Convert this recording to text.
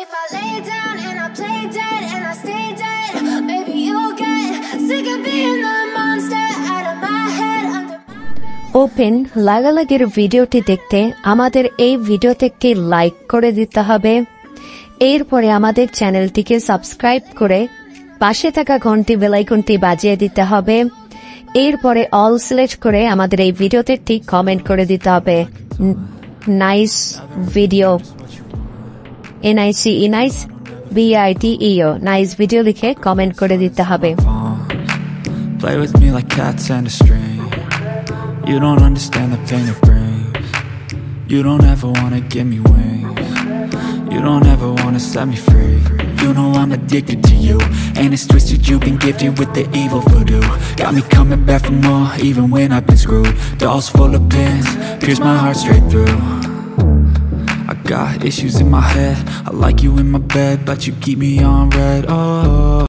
if I lay down and I play dead and I stay dead, maybe you'll get sick of being the monster out of my head, under my open লাগালাগির ভিডিওটি দেখতে আমাদের এই ভিডিওতে একটি like করে দিতে হবে। এরপরে আমাদের চ্যানেলটিকে সাবস্ক্রাইব করে পাশে থাকা ঘন্টি বেল আইকনটি বাজিয়ে দিতে হবে। এরপরে অল সিলেক্ট করে আমাদের এই ভিডিওতে একটি কমেন্ট করে দিতে হবে nice video, NICE nice VIDEO nice video লিখে কমেন্ট করে দিতে হবে। Play with me like cats and a string. You don't understand the pain it brings. You don't ever wanna give me wings. You don't ever wanna set me free. You know I'm addicted to you, and it's twisted, you've been gifted with the evil voodoo. Got me coming back for more, even when I've been screwed. Dolls full of pins, pierce my heart straight through. I got issues in my head, I like you in my bed, but you keep me on red, oh.